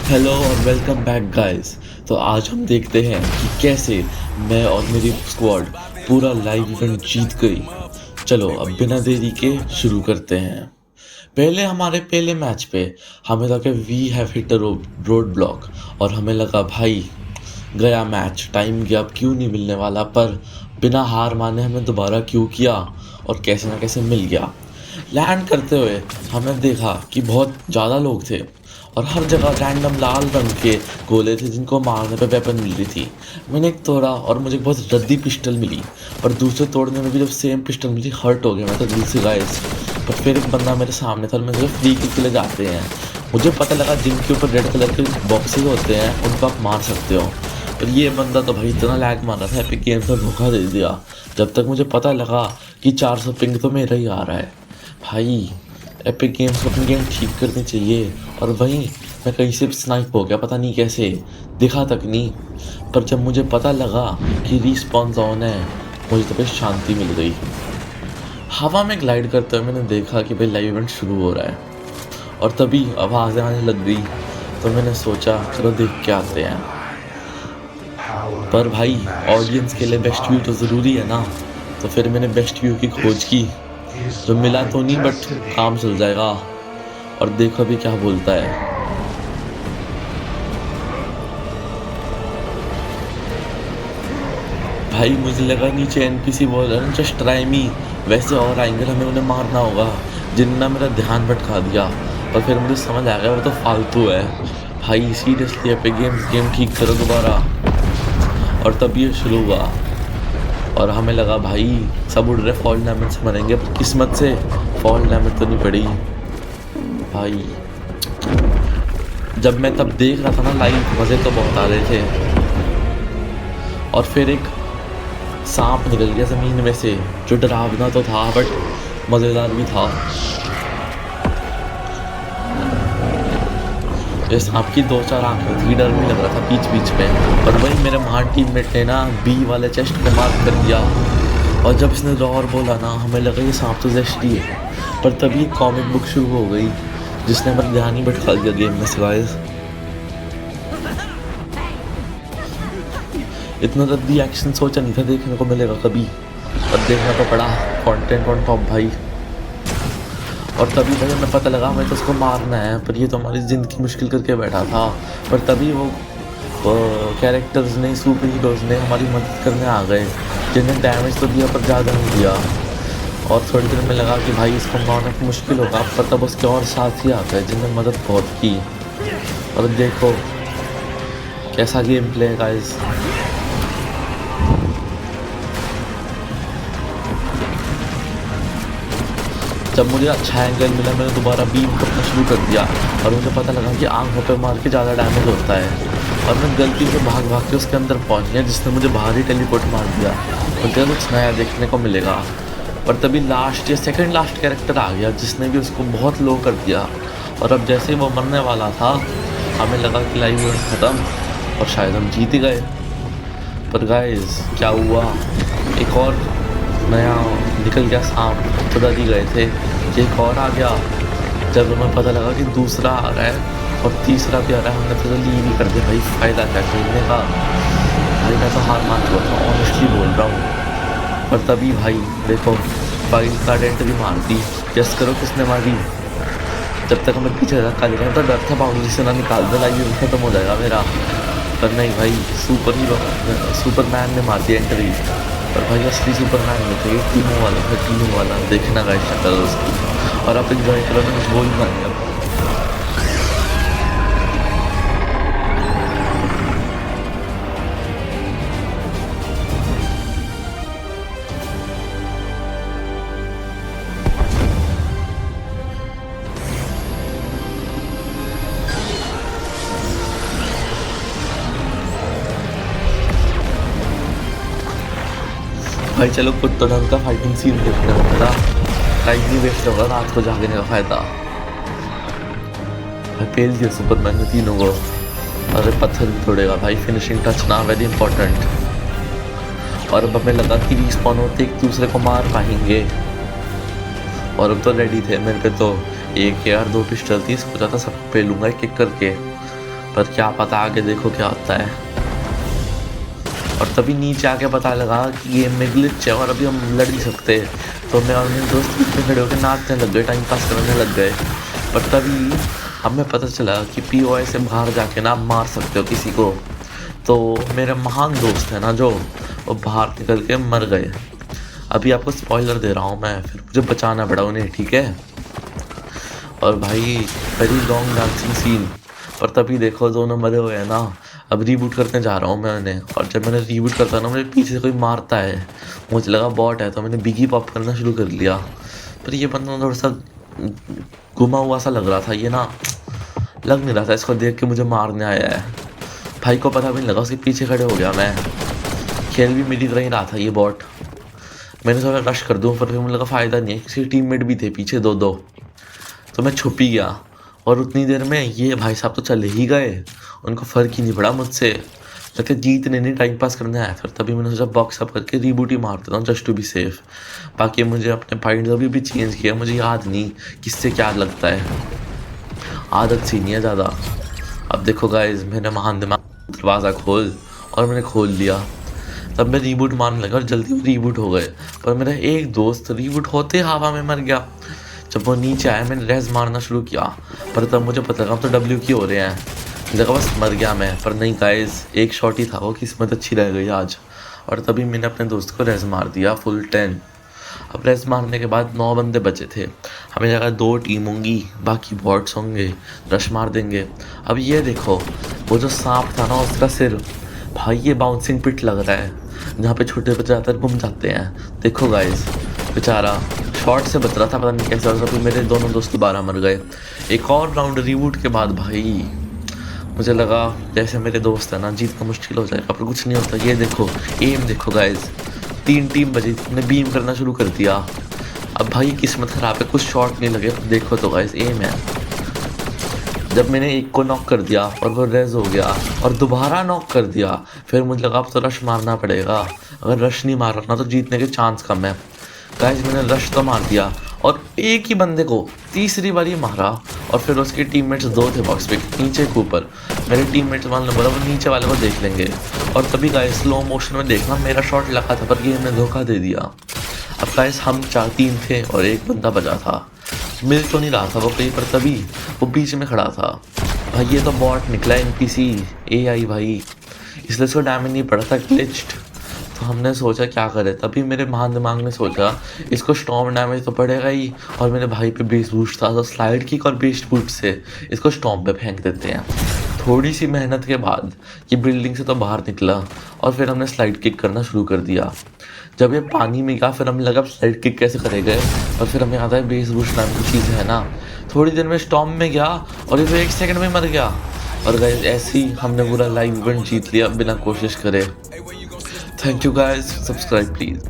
Hello और welcome back guys. तो आज हम देखते हैं कि कैसे मैं और मेरी स्क्वाड पूरा लाइव इवेंट जीत गई। चलो अब बिना देरी के शुरू करते हैं। पहले हमारे पहले मैच पे हमें लगा we have hit a road block और हमें लगा भाई गया मैच, टाइम गया, अब क्यों नहीं मिलने वाला। पर बिना हार माने हमें दोबारा क्यों किया और कैसे ना कैसे मिल गया। लैंड करते हुए हमने देखा कि बहुत ज़्यादा लोग थे और हर जगह रैंडम लाल रंग के गोले थे जिनको मारने पे वेपन मिल रही थी। मैंने एक तोड़ा और मुझे बहुत रद्दी पिस्टल मिली, पर दूसरे तोड़ने में भी जब सेम पिस्टल मिली हर्ट हो गया मैं तो दिल से गाइस। पर फिर एक बंदा मेरे सामने था और मैंने फ्री किक के लिए जाते हैं। मुझे पता लगा जिनके ऊपर रेड कलर के बॉक्सेस होते हैं उनको आप मार सकते हो, पर ये बंदा तो भाई इतना लैग मार रहा था, एपिक गेम्स में धोखा दे दिया। जब तक मुझे पता लगा कि 400 पिंग तो मेरा ही आ रहा है। भाई एपिक गेम्स को अपनी गेम ठीक करनी चाहिए। और वहीं मैं कहीं से स्नाइप हो गया, पता नहीं कैसे, दिखा तक नहीं। पर जब मुझे पता लगा कि रिस्पॉन जोन है मुझे तो भाई शांति मिल गई। हवा में ग्लाइड करते हुए मैंने देखा कि भाई लाइव इवेंट शुरू हो रहा है और तभी आवाज़ें आने लग गई। तो मैंने सोचा चलो देख के आते हैं। पर भाई ऑडियंस के लिए बेस्ट व्यू तो ज़रूरी है ना, तो फिर मैंने बेस्ट व्यू की खोज की। जो मिला तो नहीं बट काम चल जाएगा। और देखो अभी क्या बोलता है। भाई मुझे लगा नीचे एनपीसी बोल रहा है जस्ट ट्राई मी, वैसे और आएंगे हमें उन्हें मारना होगा, जिनने मेरा ध्यान भटका दिया। पर फिर मुझे समझ आ गया वो तो फालतू है। भाई सीरियसली एपिक गेम ठीक करो दोबारा। और तब ये शुरू हुआ और हमें लगा भाई सब उड़ रहे फॉल डैमेज से मरेंगे, पर किस्मत से फॉल डैमेज तो नहीं पड़ी। भाई जब मैं तब देख रहा था ना लाइव, मज़े तो बहुत आ रहे थे। और फिर एक सांप निकल गया ज़मीन में से, जो डरावना तो था बट मज़ेदार भी था। ये सांप की 2-4 आंखें थी, डर भी लग रहा था बीच बीच में। पर वही मेरे महान टीममेट ने ना बी वाले चेस्ट को मार्क कर दिया और जब इसने रॉर बोला ना हमें लगा ये सांप तो जेस्टी है। पर तभी कॉमिक बुक शुरू हो गई जिसने मेरा ध्यान ही भटका दिया गेम में से गाइस। इतना रद्दी एक्शन सोचा नहीं था देखने को मिलेगा कभी, और देखना तो पड़ा कंटेंट ऑन टॉप भाई। और तभी भाई हमें पता लगा हमें तो उसको मारना है, पर ये तो हमारी ज़िंदगी मुश्किल करके बैठा था। पर तभी वो कैरेक्टर्स ने, सुपर हीरोज़ ने हमारी मदद करने आ गए, जिन्हें डैमेज तो दिया पर ज़्यादा नहीं दिया। और थोड़ी देर में लगा कि भाई इसको मारना तो मुश्किल होगा, पर तब उसके और साथ ही आ गए जिन्हें मदद बहुत की। और देखो कैसा गेम प्ले है गाइस। जब मुझे अच्छा एंगल मिला मैंने दोबारा बीम करना शुरू कर दिया और मुझे पता लगा कि आंखों पे मार के ज़्यादा डैमेज होता है। और मैं गलती से भाग भाग के उसके अंदर पहुंच गया जिसने मुझे बाहर ही टेलीपोर्ट मार दिया। और क्या कुछ नया देखने को मिलेगा। पर तभी लास्ट या सेकंड लास्ट कैरेक्टर आ गया जिसने भी उसको बहुत लो कर दिया। और अब जैसे ही वो मरने वाला था हमें लगा कि लाइव इवेंट ख़त्म और शायद हम जीत ही गए। पर गाइस क्या हुआ, एक और नया निकल गया सांप, खुदा दी गए थे, एक और आ गया। जब हमें पता लगा कि दूसरा आ रहा है और तीसरा भी आ रहा है हमने तो लीव ही कर दिया। भाई फ़ायदा क्या खेलने का। भाई मैं तो हार मान चुका था, ऑनेस्टली बोल रहा हूँ। पर तभी भाई देखो फाइल का डेंट भी मार दी। गेस करो किसने मारी। जब तक हमें पीछे धक्का दिया तो डर था बाउंड्री से ना निकाल दे, लाइव खत्म हो जाएगा मेरा। पर नहीं भाई सुपरमैन ने मार दिया एंट्री। पर भाई असली सुपरमैन नहीं थे, टीमों वाला था, टीमों वाला। देखना गाइस शक्ल उसकी। और आप इंजॉय करो, मैं कुछ बोल ही नहीं। भाई चलो कुछ तो ढंग का फाइटिंग सीन देखने को मिला, टाइम नहीं वेस्ट होगा रात को जागने का फ़ायदा। भाई पेल दिया सुपरमैन ने तीनों को। अरे पत्थर भी तोड़ेगा भाई, फिनिशिंग टच ना, वेरी इंपॉर्टेंट। और अब हमें लगा कि रिस्पॉन होते एक दूसरे को मार पाएंगे और अब तो रेडी थे। मेरे पे तो एक यार 2 पिस्टल थी, सोचा था सब पे लूँगा एक एक करके। पर क्या पता आगे देखो क्या होता है। और तभी नीचे आके पता लगा कि गेम में ग्लिच है और अभी हम लड़ नहीं सकते। तो मैं और मेरे दोस्त बीच में खड़े होकर नाचने लग गए, टाइम पास करने लग गए। पर तभी हमें पता चला कि पीओए से बाहर जाके ना मार सकते हो किसी को। तो मेरे महान दोस्त है ना जो, वो बाहर निकल के मर गए। अभी आपको स्पॉइलर दे रहा हूँ मैं, फिर मुझे बचाना पड़ा उन्हें, ठीक है। और भाई वेरी लॉन्ग डांसिंग सीन। पर तभी देखो दोनों मरे हुए हैं ना। अब रीबूट करने जा रहा हूँ मैं उन्हें, और जब मैंने रीबूट करता ना, मुझे पीछे से कोई मारता है। मुझे लगा बॉट है, तो मैंने बिगी पॉप करना शुरू कर लिया। पर ये बंदा थोड़ा सा घुमा हुआ सा लग रहा था, ये ना लग नहीं रहा था इसको देख के मुझे मारने आया है। भाई को पता भी नहीं लगा, उसके पीछे खड़े हो गया मैं। खेल भी मेरी तरह ही रहा था ये बॉट। मैंने सोचा रश कर दूँ, पर फिर मुझे लगा फ़ायदा नहीं है, किसी टीममेट भी थे पीछे दो दो। तो मैं छुप ही गया, और उतनी देर में ये भाई साहब तो चले ही गए। उनको फ़र्क ही नहीं पड़ा मुझसे, लगता जीतने नहीं टाइम पास करने आया। फिर तभी मैंने सोचा बॉक्स अप करके रीबूट ही मार देता हूँ जस्ट टू बी सेफ। बाकी मुझे अपने पॉइंट अभी भी चेंज किया, मुझे याद नहीं किससे क्या लगता है, आदत सी नहीं है ज़्यादा। अब देखो गाइस, मैंने महान दिमाग दरवाज़ा खोल, और मैंने खोल लिया। तब मैं रीबूट मारने लगा और जल्दी रीबूट हो गए। पर मेरा एक दोस्त रीबूट होते हवा में मर गया। जब वो नीचे आया मैंने रेस मारना शुरू किया, पर तब मुझे पता लगा तो डब्ल्यू की हो रहे हैं। जगह बस मर गया मैं, पर नहीं गाइस, एक शॉट ही था वो, किस्मत अच्छी रह गई आज। और तभी मैंने अपने दोस्त को रेस मार दिया फुल 10। अब रेस मारने के बाद 9 बंदे बचे थे। हमें लगा 2 टीम होंगी, बाकी बॉट्स होंगे, रश मार देंगे। अब ये देखो, वो जो सांप था ना उसका सिर, भाई ये बाउंसिंग पिट लग रहा है, जहाँ पे छोटे बच्चे जाकर घूम जाते हैं। देखो गाइस, बेचारा शॉट से बच रहा था, पता नहीं कैसे, और फिर मेरे दोनों दोस्त दोबारा मर गए। एक और राउंड रिबूट के बाद भाई मुझे लगा जैसे मेरे दोस्त है ना, जीतना मुश्किल हो जाएगा, पर कुछ नहीं होता। ये देखो एम देखो गाइस, 3 टीम बजी, ने बीम करना शुरू कर दिया। अब भाई किस्मत खराब है, कुछ शॉट नहीं लगे। देखो तो गाइस एम है। जब मैंने एक को नॉक कर दिया और वो रेज हो गया, और दोबारा नॉक कर दिया, फिर मुझे लगा अब तो रश मारना पड़ेगा। अगर रश नहीं मारा ना तो जीतने के चांस कम है। गाइस मैंने रश तो मार दिया, और एक ही बंदे को तीसरी बार ही मारा, और फिर उसके टीममेट्स 2 थे बॉक्स पे, नीचे के ऊपर। मेरे टीममेट्स वाले ने बोला वो नीचे वाले को देख लेंगे, और तभी गाइस स्लो मोशन में देखना मेरा शॉट लगा था, पर गेम ने धोखा दे दिया। अब गाइस हम 4-3 थे और एक बंदा बचा था, मिल तो नहीं रहा था वो कहीं पर, तभी वो बीच में खड़ा था। भाई ये तो बॉट निकला, NPC AI भाई, इसलिए उसको डैमेज नहीं पड़ा था, ग्लिच्ड। तो हमने सोचा क्या करें, तभी मेरे महान दिमाग ने सोचा इसको स्टॉर्म डैमेज तो पड़ेगा ही, और मेरे भाई पे बेस बूस्ट था, तो स्लाइड किक और बेस बूस्ट से इसको स्टॉर्म पे फेंक देते हैं। थोड़ी सी मेहनत के बाद ये बिल्डिंग से तो बाहर निकला, और फिर हमने स्लाइड किक करना शुरू कर दिया। जब ये पानी में गया फिर हमें लगा स्लाइड किक कैसे करेंगे, और फिर हमें आता है बेस बूस्ट नाम की चीज़ है ना। थोड़ी देर में स्टॉर्म में गया, और ये तो 1 सेकंड में मर गया। और गाइस ऐसे ही हमने पूरा लाइव इवेंट जीत लिया बिना कोशिश करे। Thank you guys, subscribe please.